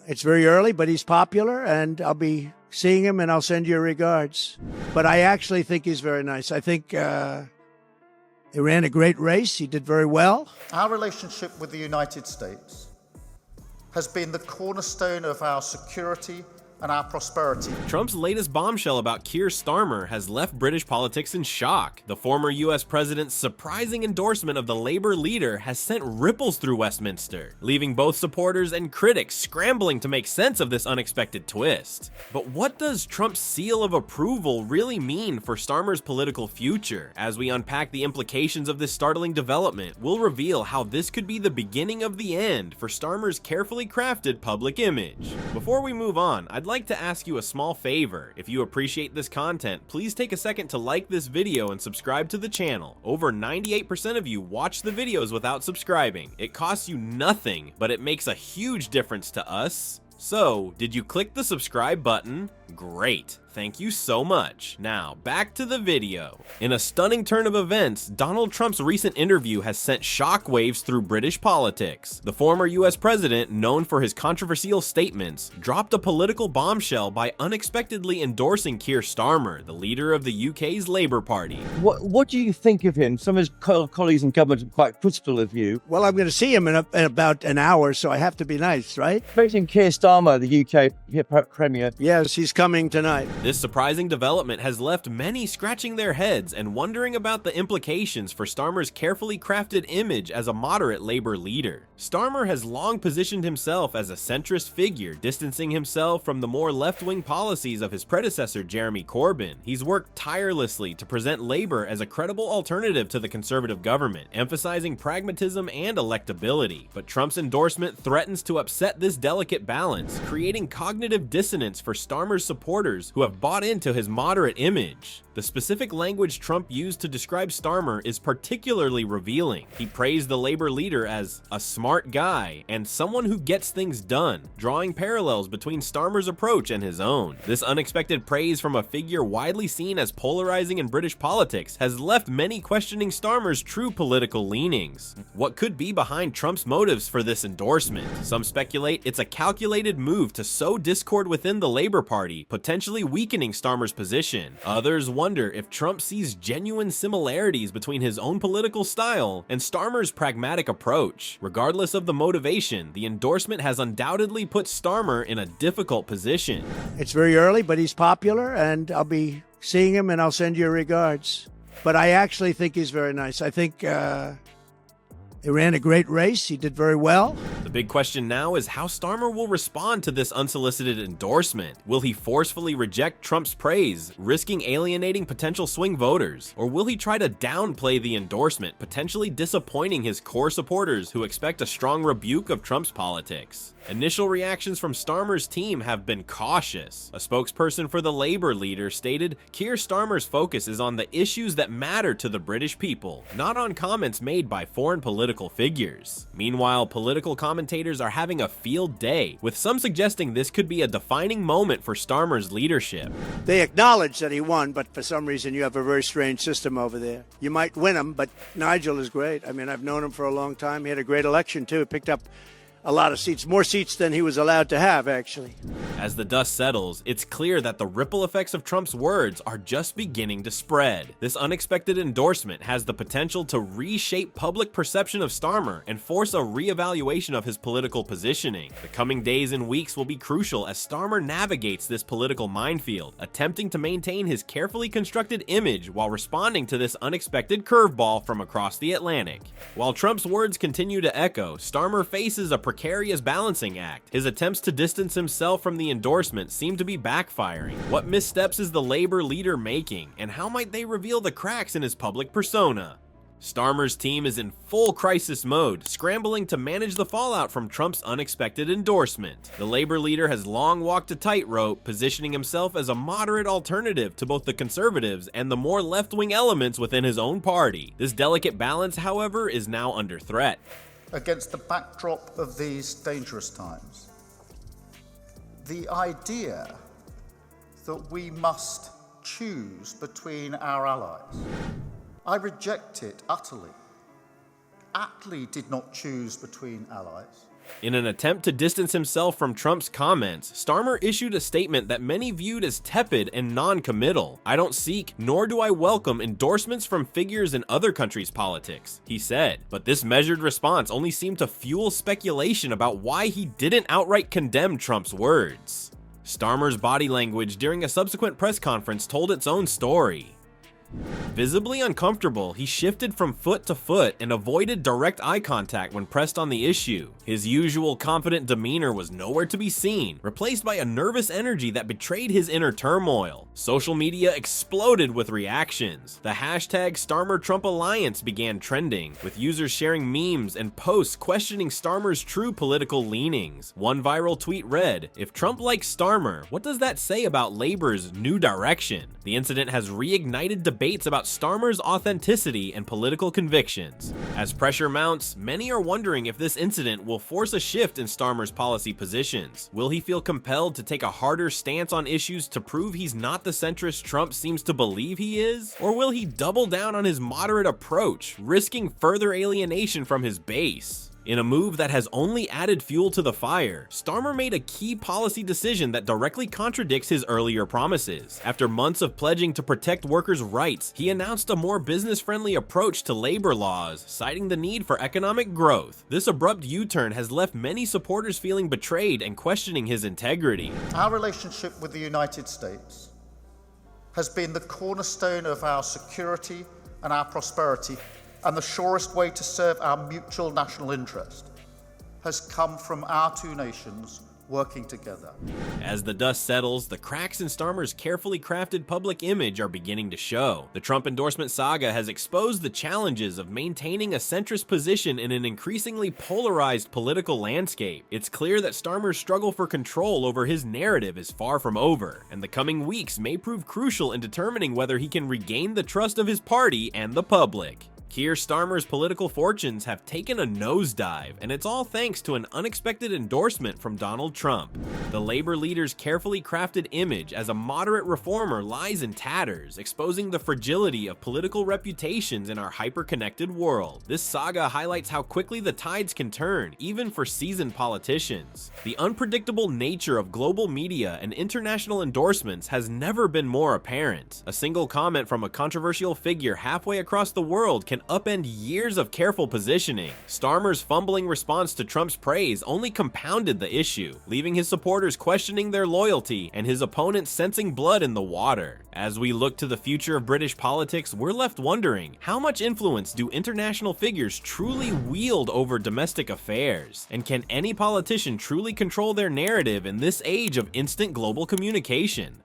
It's very early, but he's popular, and I'll be seeing him, and I'll send you regards. But I actually think he's very nice. I think he ran a great race. He did very well. Our relationship with the United States has been the cornerstone of our security and our prosperity. Trump's latest bombshell about Keir Starmer has left British politics in shock. The former US president's surprising endorsement of the Labour leader has sent ripples through Westminster, leaving both supporters and critics scrambling to make sense of this unexpected twist. But what does Trump's seal of approval really mean for Starmer's political future? As we unpack the implications of this startling development, we'll reveal how this could be the beginning of the end for Starmer's carefully crafted public image. Before we move on, I'd like to ask you a small favor. If you appreciate this content, please take a second to like this video and subscribe to the channel. Over 98% of you watch the videos without subscribing. It costs you nothing, but it makes a huge difference to us. So, did you click the subscribe button? Great. Thank you so much. Now, back to the video. In a stunning turn of events, Donald Trump's recent interview has sent shockwaves through British politics. The former US president, known for his controversial statements, dropped a political bombshell by unexpectedly endorsing Keir Starmer, the leader of the UK's Labour Party. What do you think of him? Some of his colleagues in government are quite critical of you. Well, I'm going to see him in about an hour, so I have to be nice, right? Expecting Keir Starmer, the UK Premier. Yes, he's coming tonight. This surprising development has left many scratching their heads and wondering about the implications for Starmer's carefully crafted image as a moderate Labour leader. Starmer has long positioned himself as a centrist figure, distancing himself from the more left-wing policies of his predecessor Jeremy Corbyn. He's worked tirelessly to present Labour as a credible alternative to the Conservative government, emphasizing pragmatism and electability. But Trump's endorsement threatens to upset this delicate balance, creating cognitive dissonance for Starmer's supporters who have bought into his moderate image. The specific language Trump used to describe Starmer is particularly revealing. He praised the Labour leader as a smart guy and someone who gets things done, drawing parallels between Starmer's approach and his own. This unexpected praise from a figure widely seen as polarizing in British politics has left many questioning Starmer's true political leanings. What could be behind Trump's motives for this endorsement? Some speculate it's a calculated move to sow discord within the Labour Party, potentially weakening Starmer's position. Others wonder if Trump sees genuine similarities between his own political style and Starmer's pragmatic approach. Regardless of the motivation, the endorsement has undoubtedly put Starmer in a difficult position. It's very early, but he's popular, and I'll be seeing him, and I'll send you regards. But I actually think he's very nice. I think he ran a great race. He did very well. The big question now is how Starmer will respond to this unsolicited endorsement. Will he forcefully reject Trump's praise, risking alienating potential swing voters? Or will he try to downplay the endorsement, potentially disappointing his core supporters who expect a strong rebuke of Trump's politics? Initial reactions from Starmer's team have been cautious. A spokesperson for the Labour leader stated, Keir Starmer's focus is on the issues that matter to the British people, not on comments made by foreign political figures. Meanwhile, political commentators are having a field day, with some suggesting this could be a defining moment for Starmer's leadership. They acknowledge that he won, but for some reason you have a very strange system over there. You might win him, but Nigel is great. I mean, I've known him for a long time. He had a great election, too. He picked up a lot of seats, more seats than he was allowed to have, actually. As the dust settles, it's clear that the ripple effects of Trump's words are just beginning to spread. This unexpected endorsement has the potential to reshape public perception of Starmer and force a reevaluation of his political positioning. The coming days and weeks will be crucial as Starmer navigates this political minefield, attempting to maintain his carefully constructed image while responding to this unexpected curveball from across the Atlantic. While Trump's words continue to echo, Starmer faces a precarious balancing act. His attempts to distance himself from the endorsement seem to be backfiring. What missteps is the Labour leader making, and how might they reveal the cracks in his public persona? Starmer's team is in full crisis mode, scrambling to manage the fallout from Trump's unexpected endorsement. The Labour leader has long walked a tightrope, positioning himself as a moderate alternative to both the Conservatives and the more left-wing elements within his own party. This delicate balance, however, is now under threat. Against the backdrop of these dangerous times, the idea that we must choose between our allies, I reject it utterly. Attlee did not choose between allies. In an attempt to distance himself from Trump's comments, Starmer issued a statement that many viewed as tepid and non-committal. "I don't seek, nor do I welcome endorsements from figures in other countries' politics," he said. But this measured response only seemed to fuel speculation about why he didn't outright condemn Trump's words. Starmer's body language during a subsequent press conference told its own story. Visibly uncomfortable, he shifted from foot to foot and avoided direct eye contact when pressed on the issue. His usual confident demeanor was nowhere to be seen, replaced by a nervous energy that betrayed his inner turmoil. Social media exploded with reactions. The hashtag Starmer-Trump Alliance began trending, with users sharing memes and posts questioning Starmer's true political leanings. One viral tweet read, "If Trump likes Starmer, what does that say about Labor's new direction?" The incident has reignited debates about Starmer's authenticity and political convictions. As pressure mounts, many are wondering if this incident will force a shift in Starmer's policy positions. Will he feel compelled to take a harder stance on issues to prove he's not the centrist Trump seems to believe he is? Or will he double down on his moderate approach, risking further alienation from his base? In a move that has only added fuel to the fire, Starmer made a key policy decision that directly contradicts his earlier promises. After months of pledging to protect workers' rights, he announced a more business-friendly approach to labor laws, citing the need for economic growth. This abrupt U-turn has left many supporters feeling betrayed and questioning his integrity. Our relationship with the United States has been the cornerstone of our security and our prosperity, and the surest way to serve our mutual national interest has come from our two nations working together. As the dust settles, the cracks in Starmer's carefully crafted public image are beginning to show. The Trump endorsement saga has exposed the challenges of maintaining a centrist position in an increasingly polarized political landscape. It's clear that Starmer's struggle for control over his narrative is far from over, and the coming weeks may prove crucial in determining whether he can regain the trust of his party and the public. Keir Starmer's political fortunes have taken a nosedive, and it's all thanks to an unexpected endorsement from Donald Trump. The Labor leader's carefully crafted image as a moderate reformer lies in tatters, exposing the fragility of political reputations in our hyper-connected world. This saga highlights how quickly the tides can turn, even for seasoned politicians. The unpredictable nature of global media and international endorsements has never been more apparent. A single comment from a controversial figure halfway across the world can upend years of careful positioning. Starmer's fumbling response to Trump's praise only compounded the issue, leaving his supporters questioning their loyalty and his opponents sensing blood in the water. As we look to the future of British politics, we're left wondering, how much influence do international figures truly wield over domestic affairs? And can any politician truly control their narrative in this age of instant global communication?